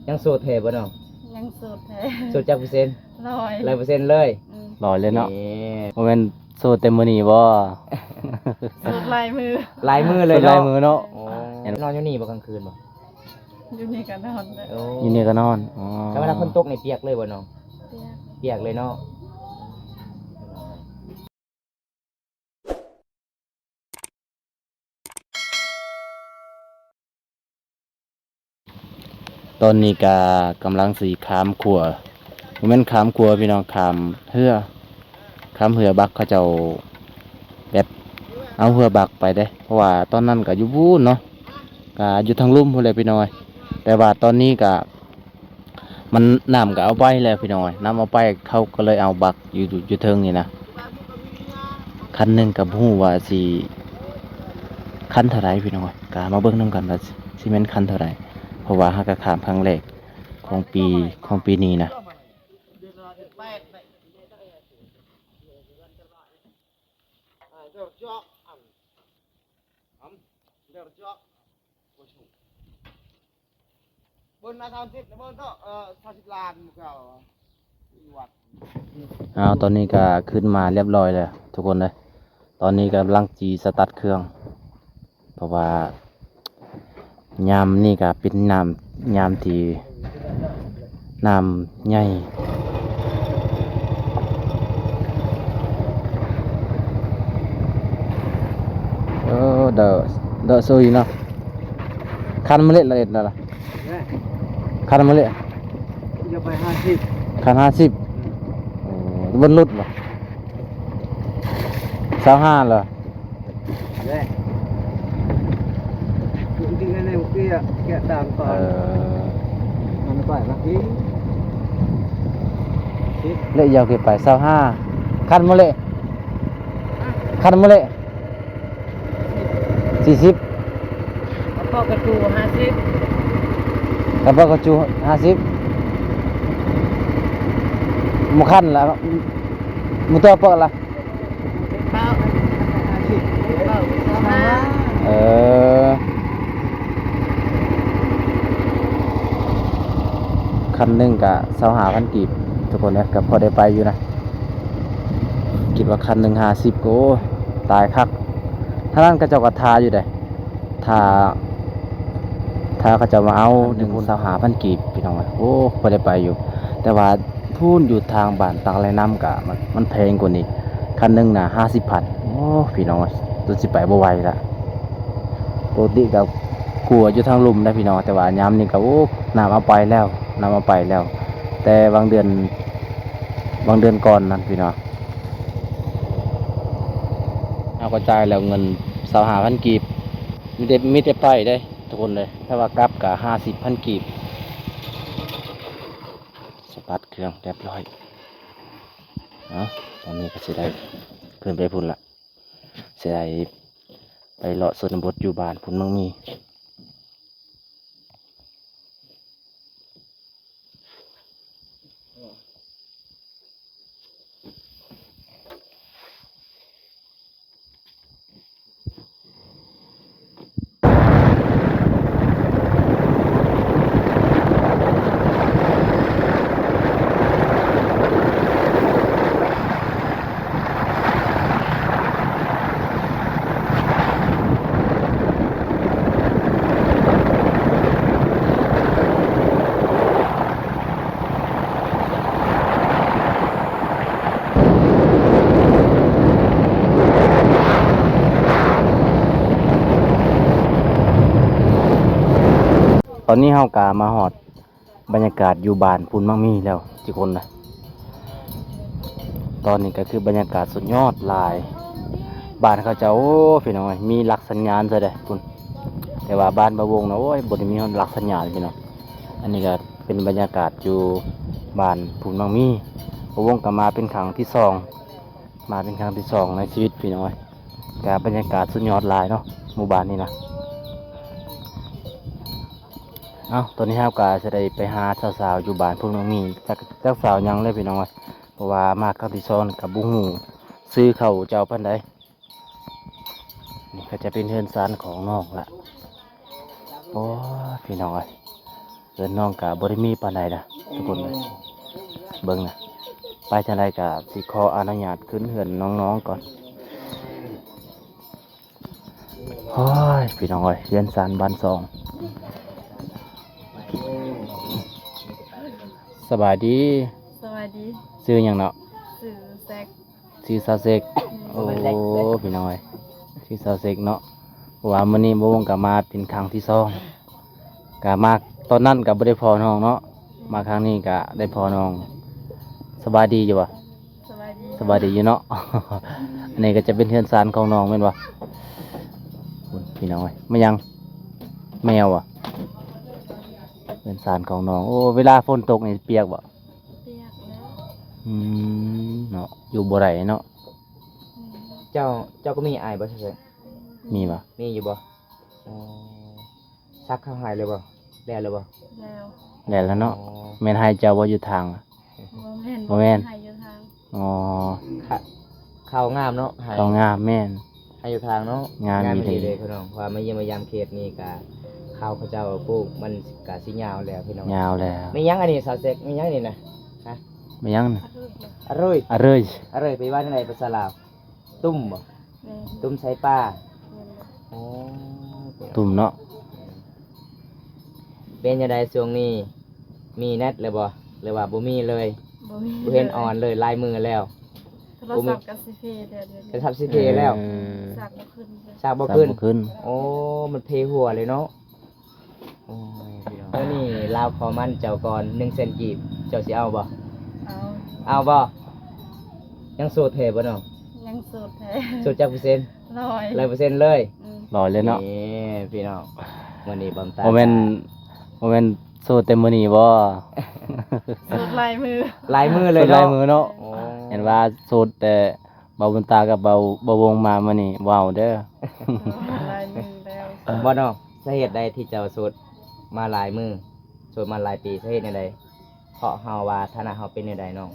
ยังโสดแท้บ่น้องยังโสดแท้ โสดจักเปอร์เซ็นต์100%เลยลอยเลยเนาะบ่แม่นโซเต็มมื้อนี้บ่ โสดลายมือเลยลายมือเนาะนอนอยู่นี่บ่กลางคืนบ่อยู่นี่ก็นอนเลย อยู่นี่ก็นอนอ๋อแล้วเวลาฝนตกนี่เปียกเลยบ่น้องเปียกเลยเนาะตอนนี้ก็กำลังสีขามขัวบ่แม่นขามขัวพี่น้องขามเหือบักเขาเจ้าแบบเอาเหือบักไปเด้เพราะว่าตอนนั้นก็อยู่พู้นเนาะก็อยู่ทางลุ่มพุ่นเลยพี่น้อยแต่ว่าตอนนี้ก็มันน้ำก็เอาไปแล้วพี่น้อยน้ำเอาไปเขาก็เลยเอาบักอยู่เทิงนี่นะคันหนึงก็บ่ฮู้ว่าสิคันเท่าไหร่พี่น้อยก็มาเบิ่งนำกันว่าสิแม่นคันเท่าไหร่เพราะว่าเฮาก็ข้ามครั้งแรกของปีนี้นะตอนนี้ก็ขึ้นมาเรียบร้อยแล้วทุกคนเลยตอนนี้กำลังจีสตาร์ทเครื่องเพราะว่ายามนี่ก็เป็นยามที่น้ำใหญ่เดอซุยเนาะคันมาเล็ดละเอ็ดละคันมาเล็ดจะไป50คัน50บนรุดเหรอ25เหรอจริงๆในพวกนี้แกะตามก่อนมันไปเมื่อกี้เละยาวเก็บไป25คันมาเละ40แล้วก็กระจู50แล้วก็จู50หมู่คันละหมู่ตัวเปาะละเป้าคันหนึ่งกะ25,000กีบทุกคนเนี่ยกับพอได้ไปอยู่นะคิดว่าคันหนึ่ง50ก็ตายคักถ้านั่นก็เจ้าก็ทาอยู่ได้ทาเขาจะมาเอา25,000กีบพี่น้องโอ้พอได้ไปอยู่แต่ว่าพูนอยู่ทางบ้านตักไรน้ำกะมันแพงกว่านี้คันหนึ่งน่ะ50,000โอ้พี่น้องตัวสิไปบ่ไหวละปกติกับกลัวอยู่ทางลุ่มได้พี่น้องแต่ว่ายามนี้ก็โอ้น้ำเอาไปแล้วแต่บางเดือนก่อนนั่นพี่น้องเอากระจายแล้วเงิน25,000กีบมีแต่ไปได้ทุกคนเลยถ้าว่ากลับกะ50,000กีบสตาร์ทเครื่องเรียบร้อยตอนนี้ก็จะได้ขึ้นไปพุ่นละจะได้ไปเลาะสนบทอยู่บ้านพุ่นมังมีตอนนี้เฮากามาหอดบรรยากาศอยู่บ้านพุ่นมังมีแล้วทุกคนนะตอนนี้ก็คือบรรยากาศสุดยอดหลายบ้านเขาจะโอ้พี่น้องมีหลักสัญญาณซะเด้พุ่นแต่ว่าบ้านบะวงนะโอ้ยบ่ได้มีหลักสัญญาณพี่น้องอันนี้ก็เป็นบรรยากาศอยู่บ้านพุ่นมังมีบะวงก็มาเป็นครั้งที่สองในชีวิตพี่น้องก็บรรยากาศสุดยอดหลายเนาะหมู่บ้านนี้นะตอนนี้ครับก็จะได้ไปหาสาวๆอยู่บ้านพุ่นมังมีจากสาวยังเลยพี่น้องเพราะว่ามาครั้งที่2กับบุ้งหูซื้อเขาเจ้าพันใดนี่ก็จะเป็นเฮือนซานของน้องละโอ้พี่น้อง เพื่อนน้องก็บ่ได้มีปานใดนะทุกคนเลยเบิ่งนะไปจังไดก็สิขออนุญาตขึ้นเฮือนน้องๆก่อนโอ้ยพี่น้องเอ้ยเฮือนซานบ้านซองสบายดี สวัสดี ชื่อหยังเนาะ สื่อแซก ชื่อซาเซกโอ้พี่น้องเอ้ยชื่อซาเซกเนาะเพราะว่ามื้อนี้บ่วงก็มาเป็นครั้งที่สองก็มาตอนนั้นก็บ่ได้พอน้องเนาะมาครั้งนี้ก็ได้พอน้องสบายดีอยู่บ่ สวัสดี สบายดีอยู่เนาะ อันนี้ก็จะเป็นเฮือนซานของน้องแม่นบ่พี่น้องเอ้ยมายังแมวอ่ะเฮือนซานของน้องโอ้เวลาฝนตกนี่เปียกบ่ เปียกแล้ว เนาะอยู่บ่ได้เนาะ เจ้าก็มีอายบ่ใช่ไหม มีบ่ มีอยู่บ่อ๋อซักข้าวหายเลยบ่แล่เลยบ่ แล้ว แล้วเนาะแม่นให้เจ้าบ่อยู่ทางอะ บ่แม่น หายอยู่ทาง อ๋อ ข้าวงามเนาะหาย ต้องงามแม่น ให้อยู่ทางเนาะ งามดี ดีเลยพี่น้องว่ามาเยี่ยมมายามเขตนี่กะข้าวเขาเจ้าปลูกมันกะสิยาวแล้วพี่น้อง ยาวแล้ว มียังอันนี้ซาเซกมียังอันนี้นะฮะ ไม่ยังน่ะ อร่อย อร่อย อะเร่ย อร่อยไปว่าที่ไหนภาษาลาวตุ้มบ่ แม่ ตุ้มใส่ปลาโอ้ ตุ่มเนาะ เป็นยังไงช่วงนี้มีแนทเลยบ่หรือว่าบ่มีเลย บ่มี บ่เห็นอ่อนเลยลายมือแล้ว โทรศัพท์กับซีเพเดี๋ยว จะทับสิเพแล้ว สักบ่ขึ้นเลย สากบ่ สาม ขึ้น บ่ขึ้น โอ้ มันเพหัวเลยเนาะ โอ้ยพี่น้องแล้วนี่ลาวขอมันเจ้าก่อน1 เซนกีบ เจ้าสิเอาบ่ เอา เอาบ่ ยังโสดเทบ่น้อง ยังโสดแท้ โสดจักเปอร์เซ็นต์ ลอย 100%เลย ลอยเลยเนาะ นี่พี่น้องวันนี้บำตา บ่แม่นบ่แม่นโซเต็มมื้อนี้บ่ โสดลายมือ ลายมือเลย โซลายมือเนาะ โอ้ เห็นว่าโซดแต่เบาบุญตากับเบาวงมามื้อนี้ว้าวเด้อ ลายมือแล้ว บ่น้องสาเหตุใดที่เจ้าโสดมาหลายมือโสดมาหลายปีสาเหตุใดเพราะเฮาว่าฐานะเฮาเป็นจังไดน้อง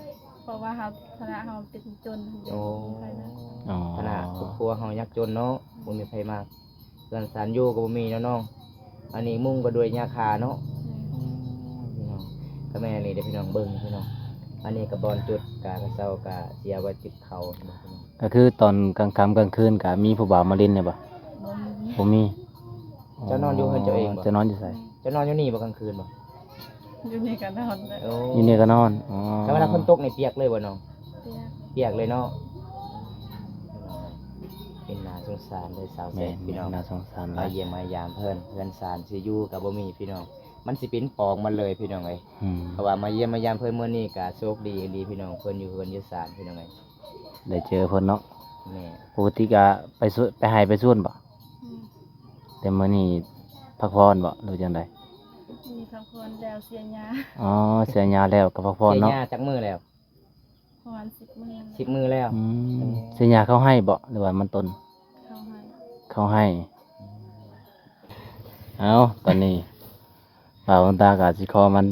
เพราะว่าเฮาคณะเฮาเป็นจนอยู่ โอ้ ไปนะ อ๋อ ขนาดครอบครัวเฮายากจนเนาะบ่มีไผมากเพื่อนสารอยู่ก็บ่มีเนาะน้อง อันนี้มุ่งก็ด้วยหญ้าคาเนาะพี่น้องก็แม่นี่เด้อพี่น้องเบิ่งพี่น้อง อันนี้ก็บอนจุดกะกระเซากะเสียไว้จุดเขาเนาะพี่น้อง ก็คือตอนกลางค่ำกลางคืนก็มีผู้บ่าวมาเล่นเนี่ยบ่ บ่มี บ่มี เจ้านอนอยู่เฮือนเจ้าเองบ่ จะนอนอยู่ไส เจ้านอนอยู่นี่บ่กลางคืนบ่ อยู่นี่ก็นอนแล้ว โอ้ อยู่นี่ก็นอนอ๋อ แล้วเวลาฝนตกนี่เปียกเลยบ่น้อง เปียก เปียกเลยเนาะเป็นน่าสงสารเลยสาวแซ่ แม่ บพี่น้อง น่าสงสารห มา ลาย เยี่ยมมายามเพิ่นเพื่อนสารสิอยู่ก็บ่มีพี่น้อง มันสิเป็นปองมาเลยพี่น้องเอ้ย อืม เพราะว่ามาเยี่ยมมายามเพิ่นมื้อนี้ก็โชคดีดีพี่น้องเพิ่นอยู่เพิ่นอยู่ศาลพี่น้องเอ้ย ได้เจอเพิ่นเนาะ แม่ ปกติก็ไปให้ไปส่วนบ่ อืม แต่มื้อนี้พักผ่อนบ่หรือจังได มีทั้งคนแล้วเสียยา อ๋อเสียยาแล้วก็พักผ่อน เสีย เนาะ หญ้าจักมื้อแล้ว ประมาณ10 มื้อ 10มื้อแล้ว อืมเสียยาเขาให้บ่หรือว่ามันตน เข้าให้ เขาให้ เอาตอนนี้บ่าวตากาสิขอมัน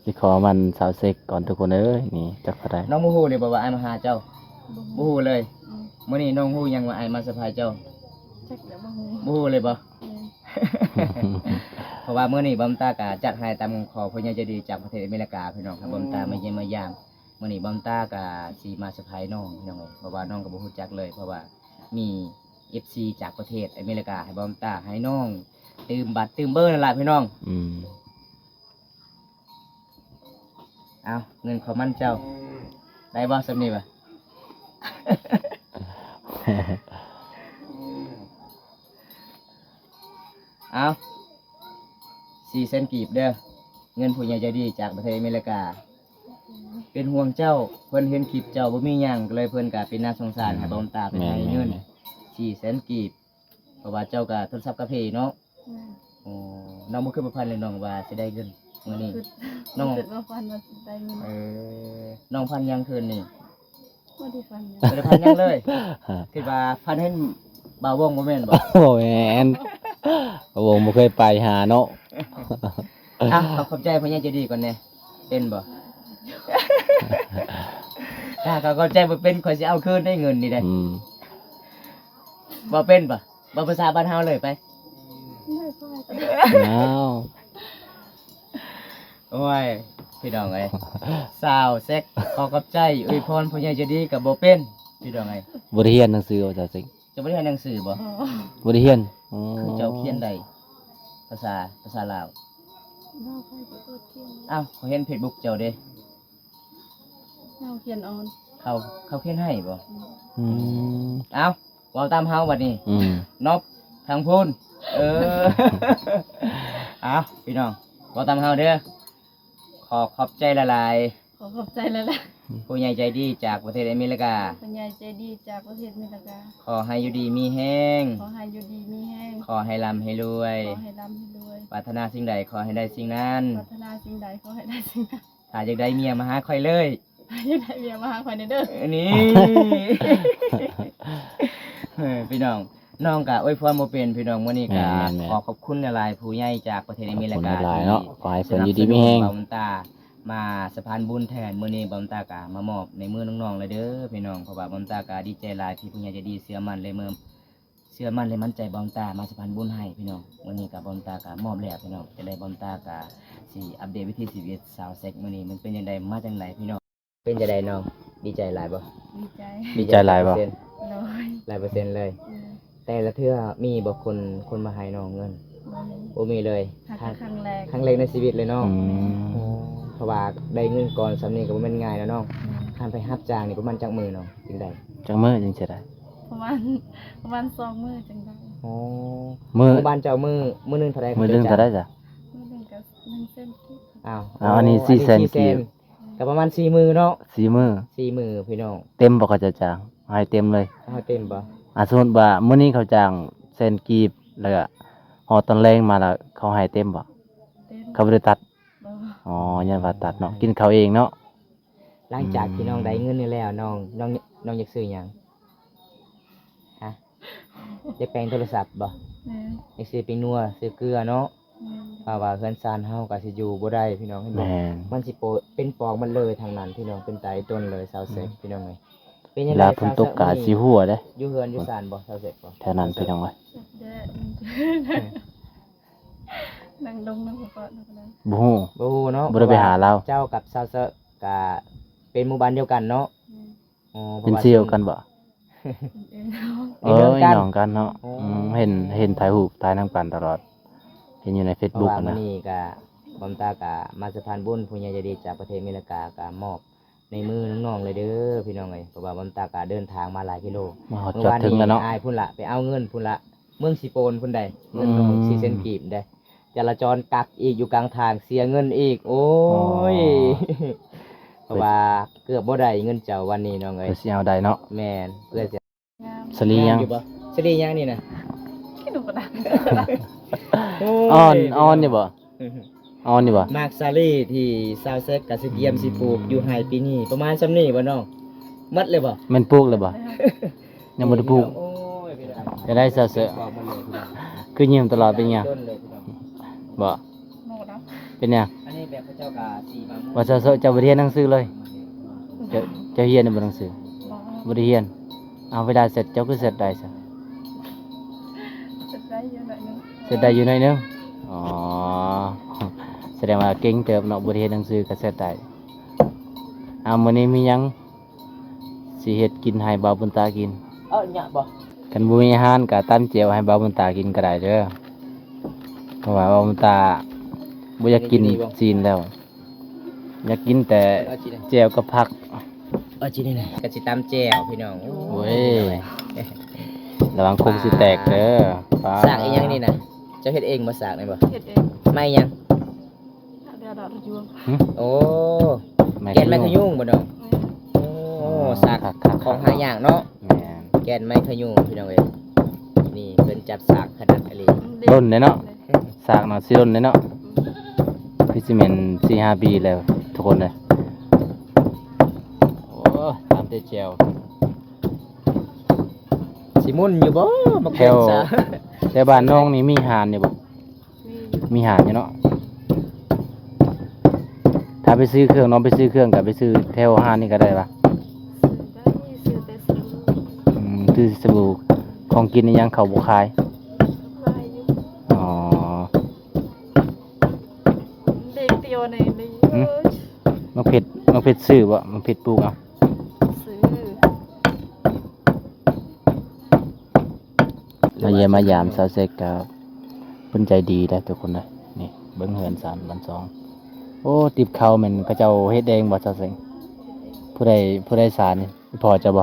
สิขอมันสาวเซ็กก่อนทุกคนเอ้ยนี่จักเท่าใด น้องบ่ฮู้นี่บ่ว่าอ้ายมาหาเจ้า บ่ บ่ฮู้เลย อืม มื้อนี้น้องฮู้ยังว่าอ้ายมาเซอร์ไพรส์เจ้า จักแล้วบ่ฮู้ บ่ฮู้เลยบ่ อืม เพราะว่ามื้อนี้บำตาก็จัดให้ตามขอผู้ใหญ่ใจดีจากประเทศอเมริกาพี่น้องครับบำตามาเยี่ยมมายามมื้อนี้บำตาก็สิมาเซอร์ไพรส์น้องพี่น้องเอ้ยเพราะว่าน้องก็บ่ฮู้จักเลย เพราะว่ามี FC จากประเทศอเมริกาให้บำตาให้น้องตื่มบัตรตื่มเบอร์นั่นล่ะพี่น้อง อืม เอาเงินของมันเจ้า ได้บ่สำนี้บ่ เอา4 เซนกีบเด้อเงินผู้ใหญ่ใจดีจากประเทศอเมริกา เป็นห่วงเจ้าเพิ่นเห็นคลิปเจ้าบ่มีหยังก็เลยเพิ่นก็เป็นน่าสงสารให้บ่ตาเป็นให้เงิน4 เซนกีบเพราะว่าเจ้าก็โทรศัพท์กระเพเนาะ อืม โอ้น้องบ่คือประพันธ์เลยน้องว่าสิได้เงินมื้อนี้ คือ น้อง คิดว่าฟันมันได้เงิน น้องพันยังคืนนี่ บ่ได้ฟันนะ บ่ได้พันยังเลยคิดว่าพันให้บ่าววงบ่แม่นบ่ โอ้แม่นวงบ่เคยไปหาเนาะ อ่ะขอบใจพ่อใหญ่ใจดีก่อนแน่เป็นบ่ ถ้าเขาเข้าใจบ่เป็นข่อยสิเอาคืนได้เงินนี่ได้ อืม บ่เป็นบ่บ่ภาษาบ้านเฮาเลยไป ได้พ่อ อ้าว โอ้ยพี่น้องเอ้ยสาวเซ็กขอกับใจอวยพรผู้ใหญ่ใจะดีกับบ่เป็นพี่น้องเอ้ย บ่ได้เรียนหนังสือว่าจะสิ จะบ่ได้เรียนหนังสือบ่ อ๋อ บ่ได้เรียนอ๋อ คือเจ้าเขียนใดภาษาลาว เราไปเปิดเขียน อ้าวเขาเห็น Facebook เจ้าเด้ เราเขียนออน เขาเขียนให้บ่ อืม อ้าวเว้าตามเฮาบัดนี้ อืม นบทางพูนอ้าวพี่น้องเว้าตามเฮาเด้อขอบใจละลาย ขอขอบใจแล้วล่ะ ผู้ใหญ่ใจดีจากประเทศอเมริกา คุณยายใจดีจากประเทศอเมริกา ขอให้อยู่ดีมีแห้ง ขอให้อยู่ดีมีแห้ง ขอให้ร่ำให้รวย ขอให้ร่ำให้รวย ปรารถนาสิ่งใดขอให้ได้สิ่งนั้น ปรารถนาสิ่งใดขอให้ได้สิ่งนั้น ถ้าอยากได้เมียมาหาค่อยเลย อยังได้เมียมาหาคอยในเด้อ นี่ พี่น้องน้องกะอวยพรบ่เป็นพี่น้องมื้อนี้กะ แม่นๆ ขอขอบคุณหลายๆผู้ใหญ่จากประเทศอเมริ คน กา หลายเนาะขอให้เพิ่นอยู่ดีมีแฮง สนับสนุนเบาบุญตามาสะพานบุญแทนมื้อนี้เบาบุญตากะมามอบในมือน้องๆเลยเด้อพี่น้องเพราะว่าเบาบุญตากะดีใจหลายที่ผู้ใหญ่ใจะดีเชื่อมั่นเลยมั่นใจเบาบุญตามาสะพานบุญให้พี่น้องมื้อนี้กะเบาบุญตากะมอบแล้วพี่น้องจะได้เบาบุญตากะสิอัปเดตวิถีชีวิตสาวเซ็กมื้อนี้มันเป็นจังไดมาจังไดพี่น้องเป็นจังไดน้องดีใจหลายบ่ ดีใจ ดีใจหลายบ่ ร้อย หลายเปอร์เซ็นต์เลย แต่ละเทื่อมีบ่คนมาให้น้องเงิน บ่มี บ่มีเลย หัก ครั้ง ครั้งแรก ครั้งแรกในชีวิตเลยเนาะ อืม เพราะว่าได้เงินก่อนสำนี้ก็บ่แม่นง่ายแล้วเนาะคันไปรับจ้างนี่ประมาณจักมื้อเนาะจึงได้ จังมื้อจังสิได้ ประมาณ2มื้อจังได้ อ๋อ มื้อ บ้านเจ้ามื้อหนึงเท่าใด มื้อหนึงเท่าได้จ้ะ มื้อหนึงก็1เส้นคิด อ้าว อ้าวอันนี้4แสนกีบ ก็ประมาณ4มื้อเนาะ 4มื้อ 4มื้อพี่น้อง เต็มบ่เขาจะจ้างให้เต็มเลย เอาเต็มบ่ สมมุติว่ามื้อนี้เขาจ้างแสนกีบแล้วก็ฮอดตอนแรงมาแล้วเขาให้เต็มบ่ เต็ม เขาบ่ได้ตัด บ่ อ๋อยันว่าตัดเนาะกินเขาวเองเนาะ หลังจากที่น้องได้เงินนี่แล้วน้องอยากซื้อหยังฮะอยากแปลงโทรศัพท์บ่ แม่ อยากซื้อปิ้งนัวซื้อเกลือเนาะ แม่ เพราะว่าเพื่อนซานเฮาก็สิอยู่บ่ได้พี่น้องเห็นบ่ แม่น มันสิเป็นปอกมันเลยทางนั้นพี่น้องเป็นไตต้นเลยชาวเสกพี่น้องเอ้ยเป็น เว ยังไง ลาฝนตกก็สิหัวเด้ อยู่เฮือนอยู่ศาลบ่ชาวเสกบ่ แถวนั้นพี่น้องเอ้ย แด้นั่งลงนั่งหัวเราะนั่งนั้น บ่ฮู้ บ่ฮู้เนาะ บ่ได้ไปหาเรา เจ้ากับชาวเสกก็เป็นหมู่บ้านเดียวกันเนาะ แม่ อ๋อ เป็นเสี่ยวกันบ่ เป็นเองเนาะ เอ้ยน้องกันเนาะเห็นถ่ายรูปถ่ายนำกันตลอด เห็นอยู่ใน เพราะ Facebook ว่ามื้อ นะ นี้ก็บำตาก็มาสะพานบุญผู้ใหญ่ใจดีจากประเทศอเมริกาก็มอบในมือน้องๆเลยเด้อพี่น้องเอ้ยเพราะว่าบำตาก็เดินทางมาหลายกิโล มาฮอดจอดถึงแล้วเนาะ อายพุ่นละไปเอาเงินพุ่นละเมืองสิโปนพุ่นใดเงินของ อืม ซีเซนกีบได้จราจรกักอีกอยู่กลางทางเสียเงินอีก โอ้ย เพราะว่าเกือบบ่ได้เงินเจ้าวันนี้น้องเอ้ย เพื่อสิเอาได้เนาะ แม่นเพื่อจะ งาม สลียัง อยู่บ่สลียังนี่นะ คิดดูกระดาษ อ่อนนี่บ่อ่อนนี่บ่ มากซาลีที่ซาวเซ็กกับสิเกียมสิปลูกอยู่ไฮปีนี้ประมาณซำนี้บ่น้องมัดเลยบ่ แม่นปลูกเลยบ่ยังบ่ได้ปลูก โอ้ยพี่น้อง จะได้ซะเสอะ บอกมาเลยพี่น้อง คือยิ้มตลอดเป็นหยัง ต้นเลยพี่น้อง บ่ โน่นะ เป็นหยัง อันนี้แบบพระเจ้ากาสีมา ว่าซะเสอะเจ้าบ่ได้เรียนหนังสือเลยเจ้าเรียนบ่หนังสือ บ่ บ่ได้เรียนเอาเวลาเสร็จเจ้าก็เสร็จได้ซะ จะได้เยอะหน่อยนึง เสร็จได้อยู่หน่อยนึงอ๋อแสดงว่าเก่งเติบเนาะบ่ได้เรียนหนังสือก็เสร็จได้เอามื้อนี้มีหยังสิเฮ็ดกินให้บ่าวบุญตากิน เนี่ยบ่ กันบ่มีอาหารก็ตำแจ่วให้บ่าวบุญตากินก็ได้เด้อเพราะว่าบ่าวบุญตาบ่อยากกินจีนแล้ว อยากกินแต่ เอาจีได้ แจ่วกับผัก เอาจีได้กะสิตำแจ่วพี่น้อง โอ้ย ระวังโคกสิแตกเด้อป้า สากอีหยังนี่นะเจ้าเฮ็ดเองบ่สากนี่บ่ เฮ็ดเอง ไม่หยัง เดี๋ยวดอกยวง หึ โอ้แกนไม้ขยุงบ่น้องโอ้สาก คักๆๆ ของหายากเนาะ แม่น แกนไม้ขยุงพี่น้องเอ้ยนี่เพิ่นจับสากขนาดอะไร ร่นเด้เนาะสากเนาะสิร่นเด้เนาะคือสิแม่น 4-5 ปีแล้วทุกคนเลยโอ้ตามแต่แจ่ว สิมุ่นอยู่บ่มา แถ แข่ง ว ซะ แต่บ้านน้องนี่มีหานอยู่บ่ มีอยู่ มีหานอยู่เนาะถ้าไปซื้อเครื่องน้องไปซื้อเครื่องก็ไปซื้อแถวหานนี่ก็ได้ปะ ซื้อได้ซื้อแต่ซื้อ ซื้อสบู่ของกินนี่ยังเขาบ่ขาย ลายอยู่ อ๋อ เด็กเตียว này đi ơi มักเผ็ดซื้อบ่มักเผ็ดปลูกเอา xử มาเยี่ยมมายามสาวเซ็กกับเพิ่นใจดีได้อทุกคนเลยนี่เบิ่งเฮือน3บัน2โอ้ติบข้าวแม่นเขาเจ้าเฮ็ดเองบ่สาวเซ็กผู้ใดสารนี่พอจะบ่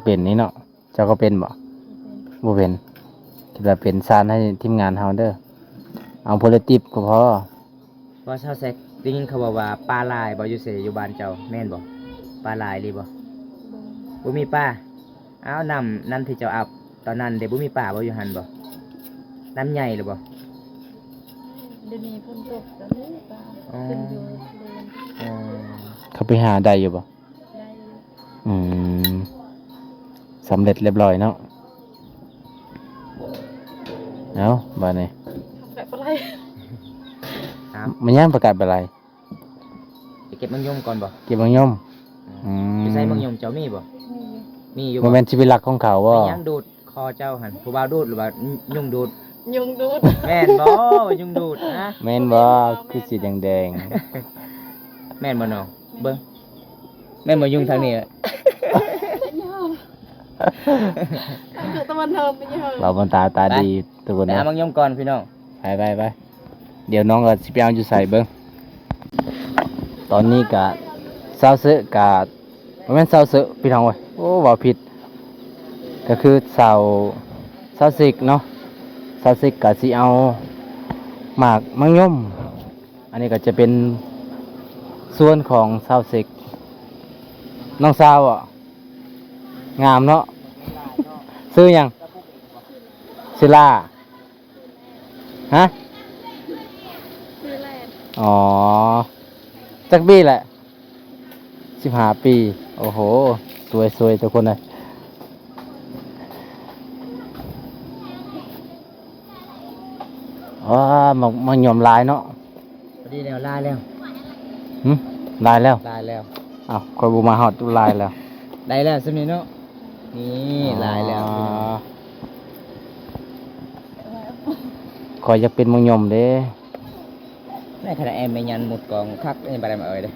เป็นนี่เนาะเจ้าก็เป็นบ่บ่เป็นคิดว่าเป็นสารให้ทีมงานเฮาเด้อเอาโพลิติบก็พอ ว่าชาวแซกได้ยินเขาบอกว่าปลาลายบ่อยู่เสอยู่บ้านเจ้าแม่นบ่ปลาลายดีบ่บ่มีปลาอ้าวน้ำที่เจ้าอาบตอนนั้นเดี๋ยวบ่มีปลาบ่อยู่หันบ่น้ำใหญ่หรือบ่ đi đi phun tục đó đấy bàขึ้นอยู่เดิน เขาไปหาได้อยู่บ่ ได้ อืมสำเร็จเรียบร้อยเนาะเอาบาดนี้ แบบอะไร ครับ มันย่างประกาศอะไร ไปเก็บมังยมก่อนบ่ เก็บมังยม อยู่ใส่มังยมเจ้ามีบ่ มีอยู่ มีอยู่ โมเมนต์ชีวิตหลักของเขาว่า เป็นหยังดูดคอเจ้าหันผู้บ่าวดูดหรือว่ายุงดูด ยุงดูด แม่นบ่ยุงดูดนะ แม่นบ่คือสีแดง แม่นบ่น้องเบิ่งแม่นบ่ยุงทางนี้อะ คือตะวันเทิมไปเยอะ ๆเราบนตาดีทุกคน ไป นะ หามังยมก่อนพี่น้อง ไปเดี๋ยวน้องก็สิไปเอาอยู่ใส่เบิ่งตอนนี้ก็เศร้าซื้อกะบ่แม่นเศร้าซื้อพี่น้องเว้ยโอ้เว้าผิด ก็คือเศร้าสิกเนาะเศร้าสิกก็สิเอาหมากมังยมอันนี้ก็จะเป็นส่วนของเศร้าสิกน้องสาวอ่ะงามเนาะ ซื้อหยังซิล่าฮะ คือแรก อ๋อจักบี้แหละ15 ปี โอ้โห สวยๆทุกคนเลยอ๋อมันยอมลายเนาะ พอดีแล้วลายแล้ว หึลายแล้ว ลายแล้ว อ้าวคอยบูมาฮอดตุลายแล้ว ได้แล้วซุนี้เนาะนี่ลายแล้ว อ๋อคอยจะเป็นมังยมเด้ ในขณะแอมไม่ยันหมดกองคักนี่บ่ได้มาเอ่ยเด้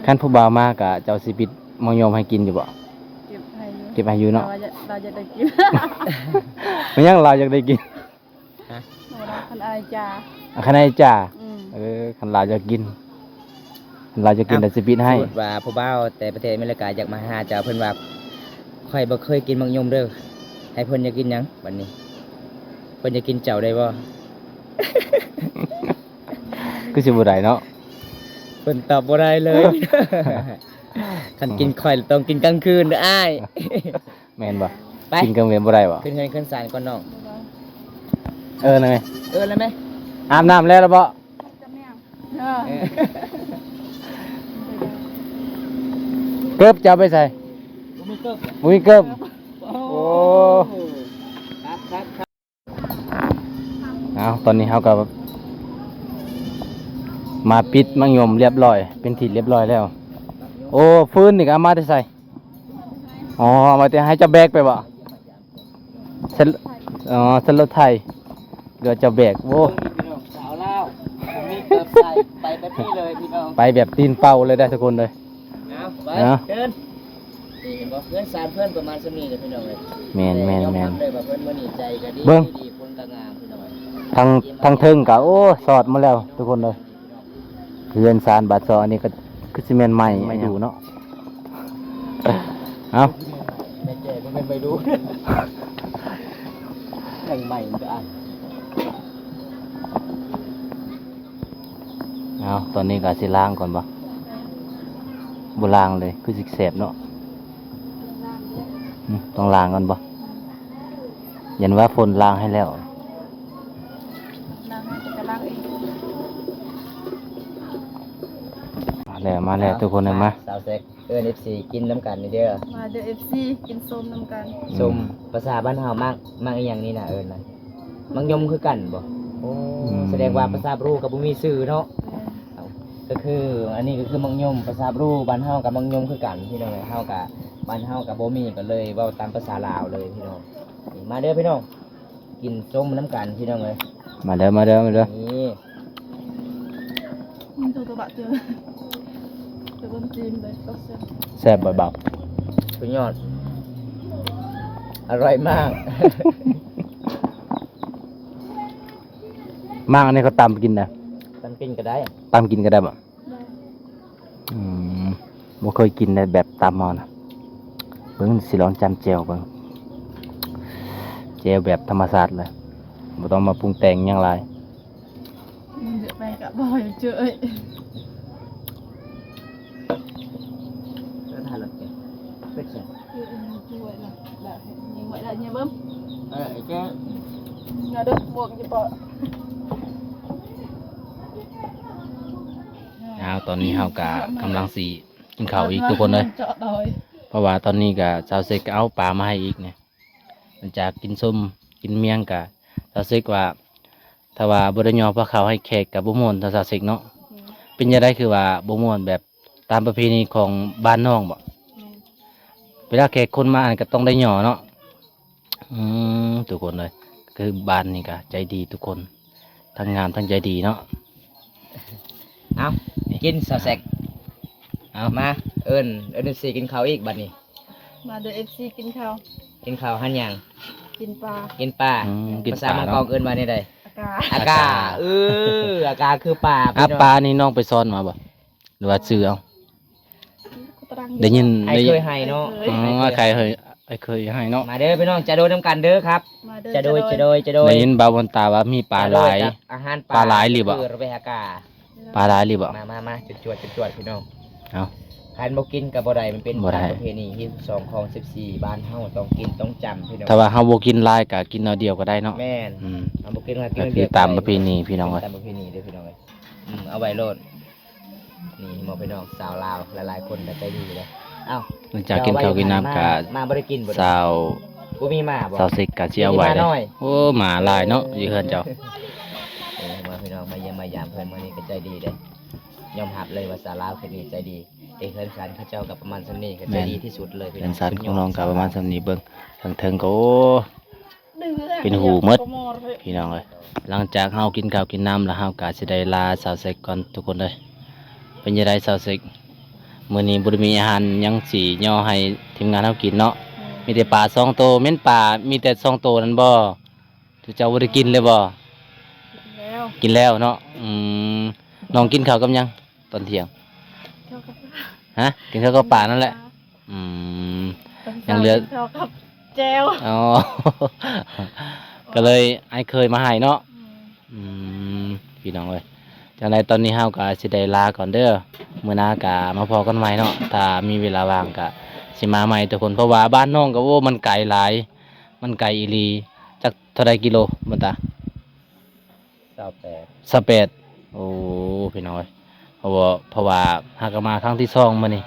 ขั้นผู้บ่าวมากกะเจ้าสิปิดมังยมให้กินอยู่บ่ เก็บให้อยู่ เก็บให้อยู่เนาะ เราจะได้กิน มันยังเราอยากได้กิน เราคนอายจ่า คันไหนจ้า อืม คันเราจะกินคันเราจะกินแต่สิปิดให้ พูดว่าผู้บ่าวแต่ประเทศอเมริกาอยากมาหาเจ้าเพิ่นว่าข่อยบ่เคยกินมังยมเด้อให้เพิ่นอยากกินหยังบัดนี้เพิ่นอยากกินเจ้าได้บ่ คือสิบ่ได้เนาะ เพิ่นตอบบ่ได้เลย คันกินข่อยต้องกินกลางคืนเด้ออ้าย แม่นบ่ ไป กินกลางเว้นบ่ได้บ่ ขึ้นเฮือนขึ้นศาลก่อนน้อง นั่นไง แล้วไหม อาบน้ำแล้วบ่ จะแม่งเออ เออ เกิบจะเอาไปใส่ บ่มีเกิบ บ่มีเกิบ โอ้ โอ้ ครับ เอาตอนนี้เฮาก็มาปิดมังยมเรียบร้อย เป็นที่เรียบร้อยแล้ว โอ้ฟืนนี่ก็เอามาได้ใส่อ๋อเอามาแต่ให้เจ้าแบกไปบ่เส้นเส้นรถไทยเดี๋ยวเจ้าแบกโอ้ พี่น้องสาวลาวผมมีเกิบใส่ไปแบบนี้เลยพี่น้อง ไปแบบตีนเป่าเลยได้ทุกคนเลย เอาไป เอา เดินเห็นบ่เพื่อนสารเพื่อนประมาณสำนี้เลยพี่น้องเลย แม่น ยอรับเลยว่าเพิ่นมื้อนี้ใจก็ดี เบิ่ง ดีคนก็งามพี่น้อง ทางเทิงก็โอ้สอดมาแล้วทุกคนเลยเรือนซานบาดซออันนี้ก็คือซีเมนต์ใหม่อยู่เนาะเอา แม่แก่บ่แม่นไปดูใหม่ๆมันก็อ่าน เอาตอนนี้ก็สิล้างก่อนบ่บ่ล้างเลยคือสิแสบเนาะต้องล้างก่อนบ่ยันว่าฝนล้างให้แล้ว นางให้จะล้างเอง มาแล้วทุกคนเลยมา สาวแซกเอิ้น FC กินน้ำกันนี่เด้อ มาเดี๋ยว FC กินส้มน้ำกัน สมภาษาบ้านเฮามากอีหยังนี่น่ะเอิ้นน่ะมังยมคือกันบ่โอ้แสดงว่าภาษาบรูก็บ่มีชื่อเนาะ ก็คืออันนี้ก็คือมังยมภาษาบรูบ้านเฮากับมังยมคือกันพี่น้องเฮากับบ้านเฮากับบ่มีก็เลยเว้าตามภาษาลาวเลยพี่น้องนี่มาเด้อพี่น้องกินส้มน้ำกันพี่น้องเอ้ย มาเด้อมาเด้อมาเด้อ นี่ มันตัวบะเจอเดี๋ยวคนจีนเลยก็เสีย แซ่บเบา สุดยอดอร่อยมาก ๆมากอันนี้เขาตำกินนะ ตำกินก็ได้ ตำกินก็ได้บ่ ได้ อืมบ่เคยกินในแบบตำเอานะเบิ่งสิลองจำแจ่วเบิ่งแจ่วแบบธรรมชาติเลยบ่ต้องมาปรุงแต่งหยังหลาย มันเยอะไปกะบ่อยเจอเอ้ย แล้วทานหรอแกเป็ดใช่ คือช่วยนะได้ยังไหวได้ยังเบิ่ม ไอ้แก อย่าเด้อบวกจะปะ เอาตอนนี้เฮาก็กำลังสิกินข้าวอีกทุกคนเลย เจาะดอย เพราะว่าตอนนี้ก็ชาวเซกก็เอาปลามาให้อีกเนี่ยหลังจากกินส้มกินเมียงก็ชาวเซกว่าถ้าว่าบ่ได้ยอพระเขาให้แขกกับบ่ม่วนถ้าชาวเซกเนาะเป็นจังไดคือว่าบ่ม่วนแบบตามประเพณีของบ้านน้องบ่เวลาแขกคนมาก็ต้องได้หย่อเนาะทุกคนเลยคือบ้านนี่ก็ใจดีทุกคนทั้งงามทั้งใจดีเนาะ เอากินซอสแซก เอา มาเอิญสิกินข้าวอีกบัดนี้ มาเด้อ FC กินข้าว กินข้าวหันหยัง กินปลา กินปลา กิน ภาษา ปลา มังก เนาะ รเอิญมาในใด อากาศ อากาอากาคือปลา อ่ะปลานี่น้องไปซ่อนมาบ่หรือว่าซื้อเอาได้ยิน ไอ้ ได้ เค ยิน ยให้เนาะ อ๋อใครเคยไอ้เคยให้เนาะ มาเด้อพี่น้องจะโดนน้ำกันเด้อครับ มาเด้อ จะโดยจะโดยจะโดย ได้ยินบาวบนตาว่ามีปลาหลาย จะโดกับอาหาร ปลาหลายหรือเปล่า คือไปอากา ปลาหลายหรือบ่ มาจวดพี่น้อง เอา คันบ่กินกับบ่ได้มันเป็น บ่ได้ ตามประเพณีที่2ของ14บ้านเฮาต้องกินต้องจำพี่น้อง ถ้าว่าเฮาบ่กินหลายก็กินเอาเดียวก็ได้เนาะ แม่น อืม เอาบ่กินมากิ ก็ น คือตามประเพณีพี่น้องเอ้ย ตามประเพณีเด้อพี่น้องเอ้ยเอาไว้โลดนี่หมอพี่น้องสาวลาวหลายๆคนก็ใจดีเลยเอ้า หลังจากกินข้าวกินน้ำก็ มาบ่ได้กินบ่ สาว บ่มีมาบ่ สาวสิกก็สิเอาไว้ มี เล มาน้อย ยโอ้หมาหลายเนาะอยู่เฮือนเจ้า มาพี่น้องมาเยี่ยมมายามเพิ่นมื้อนี้ก็ใจดีเด้ยอมรับเลยว่าสาวลาวคือดีใจดีเอกเพิ่นสันเขาเจ้ากับประมาณซั่นนี้ก็ใจดีที่สุดเลยพี่น้ เป็ อน ง สันของน้องก็ประมาณส่ำนี้เบิ่งทางเทิงก็โอ้ ดื้อ เป็นหูหมด ก็มอเลย พี่น้องเอ้ยหลังจากเฮากินข้าวกินน้ำแล้วเฮาก็สิได้ลาสาวสิกก่อนทุกคนเลยเป็นจังไดสาวสิกมื้อนี้บ่ได้มีอาหารหยังสิย่อให้ทีมงานเฮากินเนาะ มีแต่ปลา2โตวแม่นปลามีแต่2โตวนั่นบ่ทุกเจ้าบ่ได้กินเลยบ่ แล้ว กินแล้วเนาะน้องกินข้าวกับหยังตอนเที่ยง เท่ากับ ฮะกินข้าวกับปลานั่นแหละอืม ยังเหลือ เท่ากับแจว อ๋อ ก็เลยไอ้เคยมาให้เนาะอืมพี่น้องเอ้ยจังไดตอนนี้เฮาก็สิได้ลาก่อนเด้อมื้อหน้าก็มาพอกันใหม่เนาะถ้ามีเวลาว่างก็สิมาใหม่ทุกคนเพราะว่าบ้านน้องก็โอ้มันไกลหลาย มันไกลอีหลีจักเท่าใดกิโลบ่ตา 28 18โอ้พี่น้องเอ้ยเพราะว่าหากก็มาครั้งที่สองมื้อนี้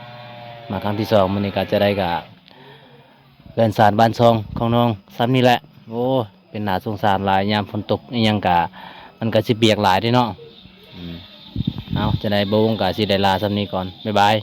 มาครั้งที่สองมื้อนี้ก็จะได้ก็เรือนสารบ้านซองของน้องซ้ำนี่แหละโอ้เป็นหน้าสงสารหลายยามฝนตกอีหยังก็มันก็สิเปียกหลายเด้เนาะเอาจะได้บ่วงก็สิได้ลาซ้ำนี้ก่อนบ๊ายบาย